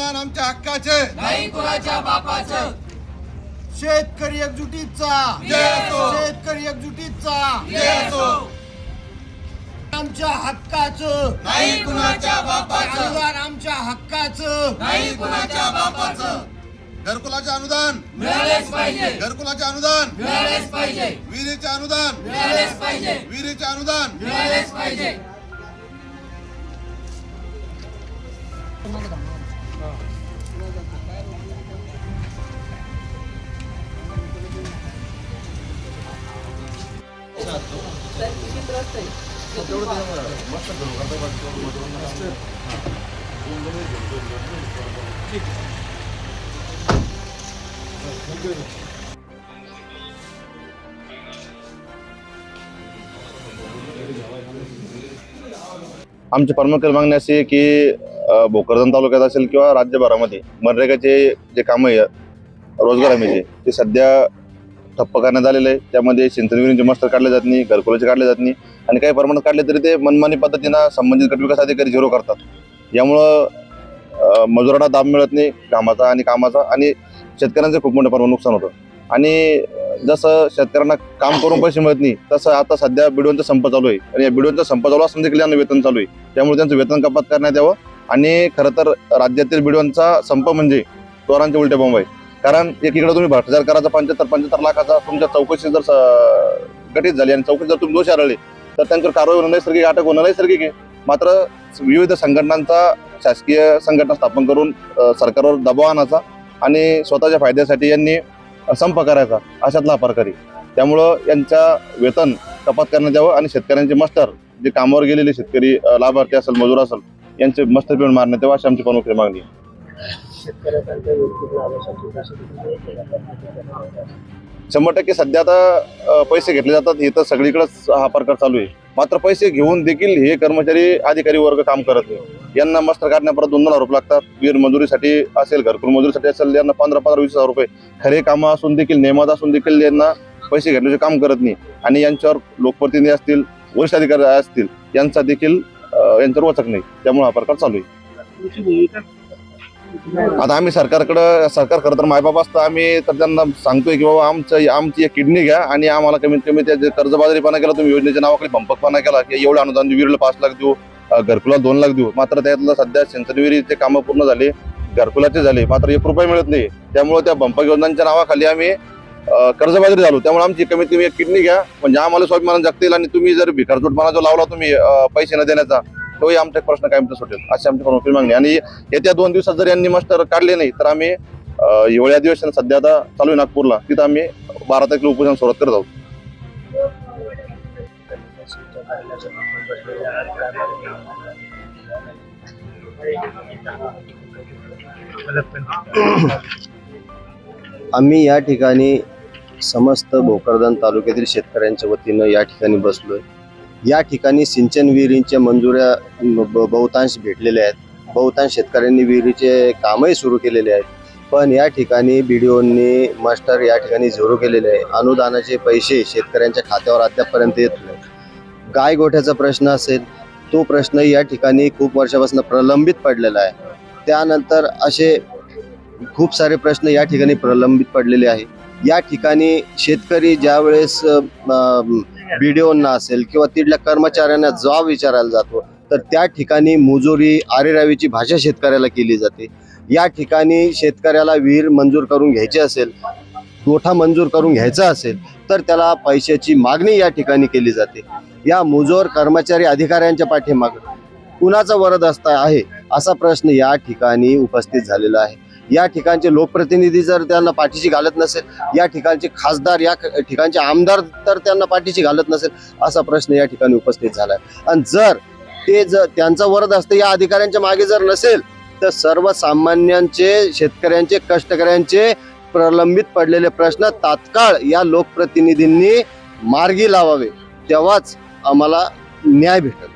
अनुदान आमच्या हक्काचे, नाही कुणाच्या बापाचं. शेतकरी एकजुटीचा जय असो. शेतकरी एकजुटीचा जय असो. आमच्या हक्काचं, नाही कुणाच्या बापाचं. अनुदान आमच्या हक्काचं, नाही कुणाच्या बापाचं. घरकुलाचे अनुदान मिळालेच पाहिजे. घरकुलाचे अनुदान मिळालेच पाहिजे. विहिरीचे अनुदान मिळालेच पाहिजे. विहिरीचे अनुदान मिळालेच पाहिजे. आमची प्रमुख मागणी अशी आहे की भोकरदन तालुक्यात असेल किंवा राज्यभरामध्ये मनरेगाचे जे कामं आहे रोजगार हमीचे ते सध्या ठप्प करण्यात आलेले आहे. त्यामध्ये सिंचन विहिरींचे मस्टर काढले जात नाही, घरकुलाचे काढले जात नाही आणि काही प्रमाणात काढले तरी ते मनमानी पद्धतीनं संबंधित गट विकास अधिकारी झिरो करतात. यामुळं मजुरांना दाब मिळत नाही कामाचा आणि कामाचा आणि शेतकऱ्यांचं खूप मोठ्या प्रमाणात नुकसान होतं. आणि जसं शेतकऱ्यांना काम करून पैसे मिळत नाही तसं आता सध्या बिडोंचा संप चालू आहे आणि या बिडोंचा संप चालू असताना देखील यांना वेतन चालू आहे. त्यामुळे त्यांचं वेतन कपात करण्यात यावं. आणि खरं तर राज्यातील बिडोंचा संप म्हणजे चोरांचे उलटे बॉम्ब आहे. कारण एकीकडे तुम्ही भ्रष्टाचार करायचा 75 लाखाचा तुमच्या चौकशी जर गठीत झाली आणि चौकशी जर तुम्ही दोषी आढळले तर त्यांच्यावर कारवाई होणं नैसर्गिक, अटक होणं नैसर्गिक आहे. मात्र विविध संघटनांचा शासकीय संघटना स्थापन करून सरकारवर दबाव आणायचा आणि स्वतःच्या फायद्यासाठी यांनी संप करायचा अशातला प्रकारी. त्यामुळं यांच्या वेतन कपात करण्यात यावं आणि शेतकऱ्यांचे मस्टर जे कामावर गेलेले शेतकरी लाभार्थी असेल, मजूर असेल यांचे मस्टर पेमेंट मारण्यात यावं अशी आमची प्रमुख मागणी आहे. शंभर टक्के सध्या आता पैसे घेतले जातात हे तर सगळीकडेच हा प्रकार चालू आहे. मात्र पैसे घेऊन देखील हे कर्मचारी अधिकारी वर्ग काम करत नाही. यांना मस्टर काढण्यापर्यंत 2,000 रुपये लागतात. वीर मजुरीसाठी असेल, घरकुल मजुरीसाठी असेल यांना 15-20 रुपये. खरे कामं असून देखील, नियमात असून देखील यांना पैसे घेण्याचे काम करत नाही. आणि यांच्यावर लोकप्रतिनिधी असतील, वरिष्ठ अधिकारी असतील यांचा देखील यांच्यावर वचक नाही. त्यामुळे हा प्रकार चालू आहे. आता आम्ही सरकार खरं तर मायबाप असतं आम्ही तर त्यांना सांगतोय की बाबा आमची एक किडनी घ्या आणि आम्हाला कमीत कमी त्या कर्जबाजारीपणा केला तुम्ही, योजनेच्या नावाखाली भंपकपणा केला की एवढं अनुदान देऊ, विहिरीला 5 लाख देऊ, घरकुला 2 लाख देऊ. मात्र त्यातलं सध्या सिंचन विहिरीचे कामं पूर्ण झाले, घरकुलाचे झाले, मात्र 1 रुपया मिळत नाही. त्यामुळे त्या भंपक योजनांच्या नावाखाली आम्ही कर्जबाजारी झालो. त्यामुळे आमची कमीत कमी एक किडनी घ्या म्हणजे आम्हाला स्वाभिमान जगतील आणि तुम्ही जर भिकारचोटपणा जो लावला तुम्ही पैसे न देण्याचा तोही आमचा प्रश्न कायमचा सुटेल अशी आमची प्रमुख मागणी. आणि येत्या 2 दिवसात जर यांनी मस्टर काढले नाही तर आम्ही हिवाळी अधिवेशन सध्या आता चालू आहे नागपूरला, तिथं आम्ही 12 तारखेला उपोषण सुरुवात करत आहोत. आम्ही या ठिकाणी समस्त भोकरदन तालुक्यातील शेतकऱ्यांच्या वतीनं या ठिकाणी बसलोय. या ठिकाणी सिंचन विहिरींच्या मंजुऱ्या बहुतांश भेटलेल्या आहेत. बहुतांश शेतकऱ्यांनी विहिरीचे कामही सुरू केलेले आहेत. पण या ठिकाणी बीडीओंनी मास्टर या ठिकाणी झिरो केलेले आहे. अनुदानाचे पैसे शेतकऱ्यांच्या खात्यावर अद्यापपर्यंत येत नाही. गाय गोठ्याचा प्रश्न असेल तो प्रश्न या ठिकाणी खूप वर्षापासून प्रलंबित पडलेला आहे. त्यानंतर असे खूप सारे प्रश्न या ठिकाणी प्रलंबित पडलेले आहे. या ठिकाणी शेतकरी ज्या वेळेस बीडीओंना असेल किंवा तिथल्या कर्मचाऱ्यांना जॉब विचारायला जातो तर त्या ठिकाणी मुजोरी आरेरावीची भाषा शेतकऱ्याला केली जाते. या ठिकाणी शेतकऱ्याला विहीर मंजूर करून घ्यायची असेल, गोठा मंजूर करून घ्यायचा असेल तर त्याला पैशाची मागणी या ठिकाणी केली जाते. या मुजोर कर्मचारी अधिकाऱ्यांच्या पाठीमागे कुणाचा वरदहस्त आहे असा प्रश्न या ठिकाणी उपस्थित झालेला आहे. या ठिकाणचे लोकप्रतिनिधी जर त्यांना पाठीशी घालत नसेल, या ठिकाणचे खासदार, या ठिकाणचे आमदार तर त्यांना पाठीशी घालत नसेल असा प्रश्न या ठिकाणी उपस्थित झाला आहे. आणि जर त्यांचा वरदहस्त या अधिकाऱ्यांच्या मागे जर नसेल तर सर्वसामान्यांचे, शेतकऱ्यांचे, कष्टकऱ्यांचे प्रलंबित पडलेले प्रश्न तात्काळ या लोकप्रतिनिधींनी मार्गी लावावे, तेव्हाच आम्हाला न्याय भेटेल.